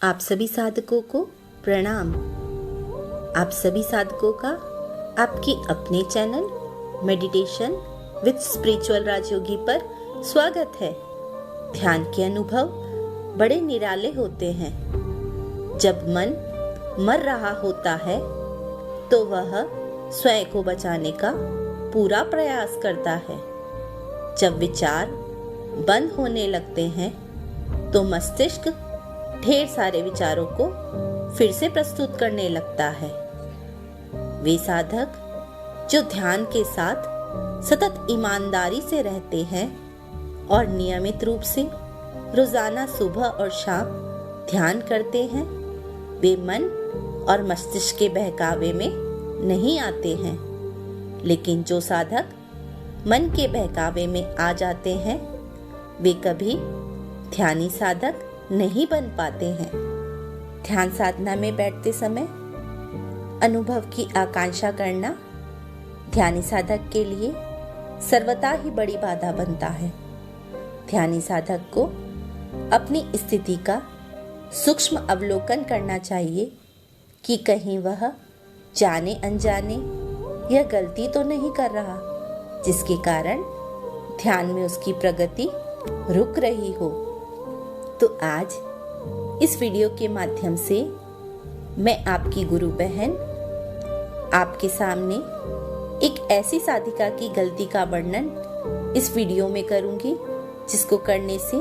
आप सभी साधकों को प्रणाम। आप सभी साधकों का आपके अपने चैनल मेडिटेशन विद स्पिरिचुअल राजयोगी पर स्वागत है। ध्यान के अनुभव बड़े निराले होते हैं। जब मन मर रहा होता है तो वह स्वयं को बचाने का पूरा प्रयास करता है। जब विचार बंद होने लगते हैं तो मस्तिष्क ढेर सारे विचारों को फिर से प्रस्तुत करने लगता है। वे साधक जो ध्यान के साथ सतत ईमानदारी से रहते हैं और नियमित रूप से रोजाना सुबह और शाम ध्यान करते हैं, वे मन और मस्तिष्क के बहकावे में नहीं आते हैं। लेकिन जो साधक मन के बहकावे में आ जाते हैं, वे कभी ध्यानी साधक नहीं बन पाते हैं। ध्यान साधना में बैठते समय अनुभव की आकांक्षा करना ध्यानी साधक के लिए सर्वथा ही बड़ी बाधा बनता है। ध्यानी साधक को अपनी स्थिति का सूक्ष्म अवलोकन करना चाहिए कि कहीं वह जाने अनजाने यह गलती तो नहीं कर रहा जिसके कारण ध्यान में उसकी प्रगति रुक रही हो। तो आज इस वीडियो के माध्यम से मैं आपकी गुरु बहन आपके सामने एक ऐसी साधिका की गलती का वर्णन इस वीडियो में करूंगी जिसको करने से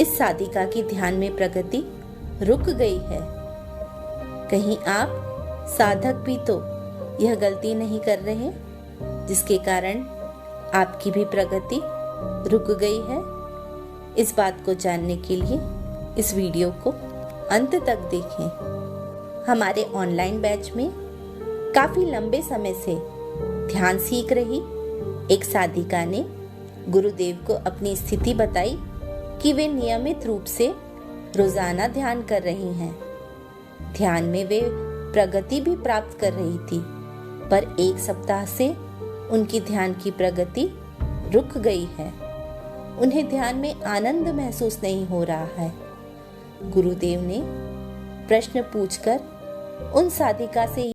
इस साधिका की ध्यान में प्रगति रुक गई है। कहीं आप साधक भी तो यह गलती नहीं कर रहे जिसके कारण आपकी भी प्रगति रुक गई है। इस बात को जानने के लिए इस वीडियो को अंत तक देखें। हमारे ऑनलाइन बैच में काफी लंबे समय से ध्यान सीख रही एक साधिका ने गुरुदेव को अपनी स्थिति बताई कि वे नियमित रूप से रोजाना ध्यान कर रही हैं। ध्यान में वे प्रगति भी प्राप्त कर रही थी, पर एक सप्ताह से उनकी ध्यान की प्रगति रुक गई है। उन्हें ध्यान में आनंद महसूस नहीं हो रहा है। गुरुदेव ने प्रश्न पूछकर उन साधिका से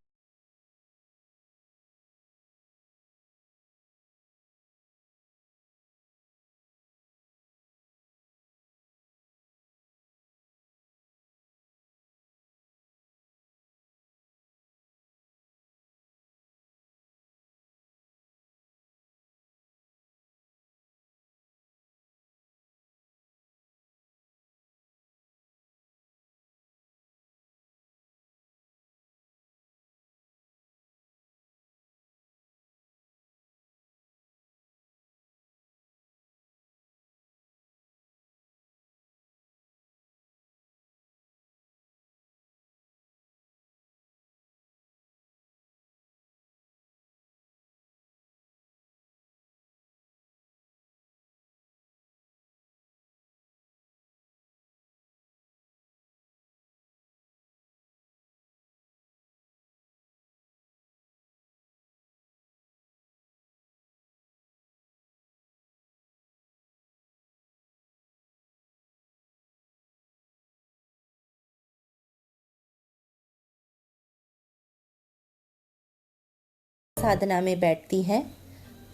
साधना में बैठती हैं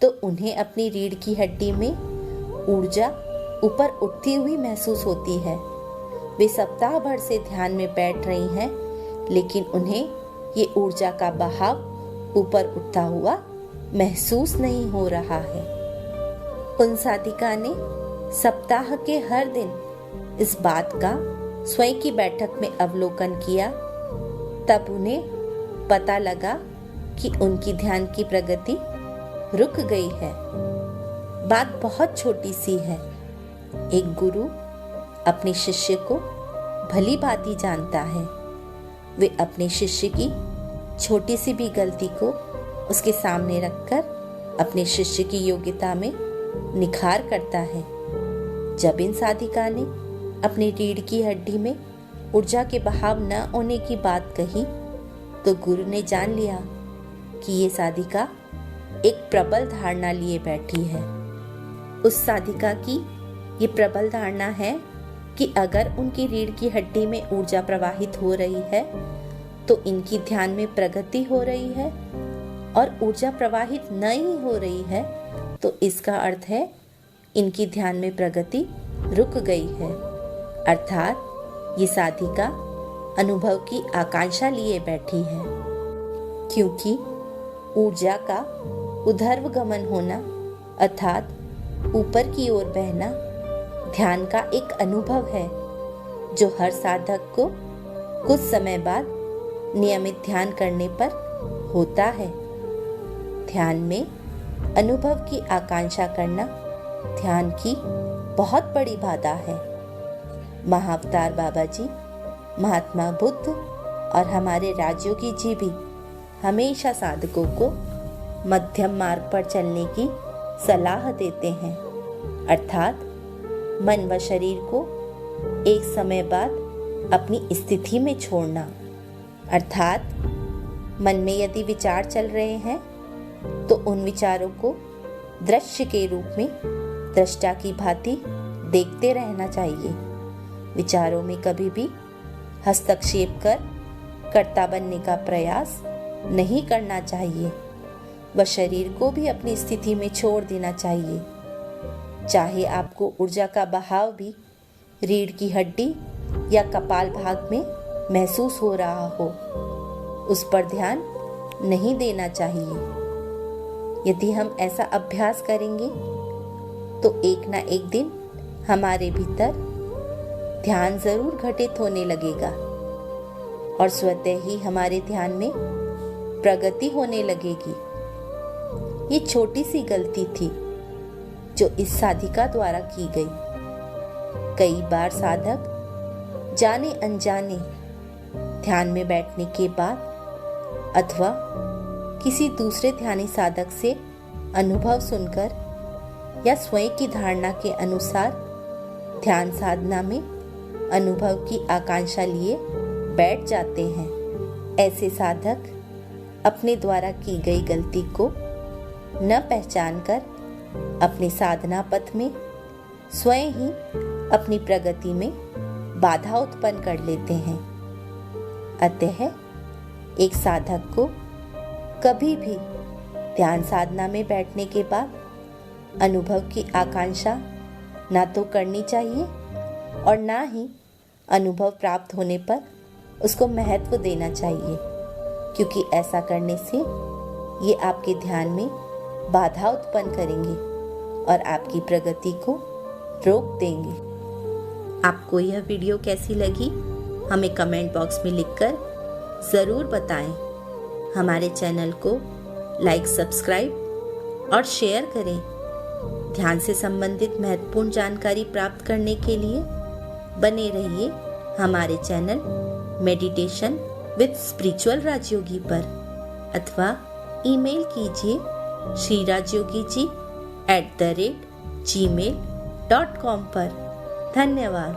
तो उन्हें अपनी रीढ़ की हड्डी में ऊर्जा ऊपर उठती हुई महसूस होती है। वे सप्ताह भर से ध्यान में बैठ रही हैं, लेकिन उन्हें ये ऊर्जा का बहाव ऊपर उठता हुआ महसूस नहीं हो रहा है। उन साधिका ने सप्ताह के हर दिन इस बात का स्वयं की बैठक में अवलोकन किया। तब उन्हें पता लगा कि उनकी ध्यान की प्रगति रुक गई है। बात बहुत छोटी सी है। एक गुरु अपने शिष्य को भली भांति जानता है। वे अपने शिष्य की छोटी सी भी गलती को उसके सामने रखकर अपने शिष्य की योग्यता में निखार करता है। जब इन साधिका ने अपनी रीढ़ की हड्डी में ऊर्जा के बहाव न होने की बात कही तो गुरु ने जान लिया कि ये साधिका एक प्रबल धारणा लिए बैठी है। उस साधिका की ये प्रबल धारणा है कि अगर उनकी रीढ़ की हड्डी में ऊर्जा प्रवाहित हो रही है तो इनकी ध्यान में प्रगति हो रही है, और ऊर्जा प्रवाहित नहीं हो रही है तो इसका अर्थ है इनकी ध्यान में प्रगति रुक गई है। अर्थात ये साधिका अनुभव की आकांक्षा लिए बैठी है, क्योंकि ऊर्जा का ऊर्ध्वगमन होना अर्थात ऊपर की ओर बहना ध्यान का एक अनुभव है जो हर साधक को कुछ समय बाद नियमित ध्यान करने पर होता है। ध्यान में अनुभव की आकांक्षा करना ध्यान की बहुत बड़ी बाधा है। महाअवतार बाबा जी, महात्मा बुद्ध और हमारे राजयोगी जी भी हमेशा साधकों को मध्यम मार्ग पर चलने की सलाह देते हैं, अर्थात मन व शरीर को एक समय बाद अपनी स्थिति में छोड़ना। अर्थात मन में यदि विचार चल रहे हैं तो उन विचारों को दृश्य के रूप में दृष्टा की भांति देखते रहना चाहिए। विचारों में कभी भी हस्तक्षेप कर कर्ता बनने का प्रयास नहीं करना चाहिए व शरीर को भी अपनी स्थिति में छोड़ देना चाहिए। चाहे आपको ऊर्जा का बहाव भी रीढ़ की हड्डी या कपाल भाग में महसूस हो रहा हो, उस पर ध्यान नहीं देना चाहिए। यदि हम ऐसा अभ्यास करेंगे तो एक ना एक दिन हमारे भीतर ध्यान जरूर घटित होने लगेगा और स्वतः ही हमारे ध्यान में प्रगति होने लगेगी। ये छोटी सी गलती थी जो इस साधिका द्वारा की गई। कई बार साधक जाने अनजाने ध्यान में बैठने के बाद अथवा किसी दूसरे ध्यानी साधक से अनुभव सुनकर या स्वयं की धारणा के अनुसार ध्यान साधना में अनुभव की आकांक्षा लिए बैठ जाते हैं। ऐसे साधक अपने द्वारा की गई गलती को न पहचान कर अपने साधना पथ में स्वयं ही अपनी प्रगति में बाधा उत्पन्न कर लेते हैं। अतः एक साधक को कभी भी ध्यान साधना में बैठने के बाद अनुभव की आकांक्षा ना तो करनी चाहिए और ना ही अनुभव प्राप्त होने पर उसको महत्व देना चाहिए, क्योंकि ऐसा करने से ये आपके ध्यान में बाधा उत्पन्न करेंगे और आपकी प्रगति को रोक देंगे। आपको यह वीडियो कैसी लगी हमें कमेंट बॉक्स में लिखकर ज़रूर बताएं। हमारे चैनल को लाइक, सब्सक्राइब और शेयर करें। ध्यान से संबंधित महत्वपूर्ण जानकारी प्राप्त करने के लिए बने रहिए हमारे चैनल मेडिटेशन विद स्पिरिचुअल राजयोगी पर, अथवा ईमेल कीजिए srirajyogiji@gmail.com पर। धन्यवाद।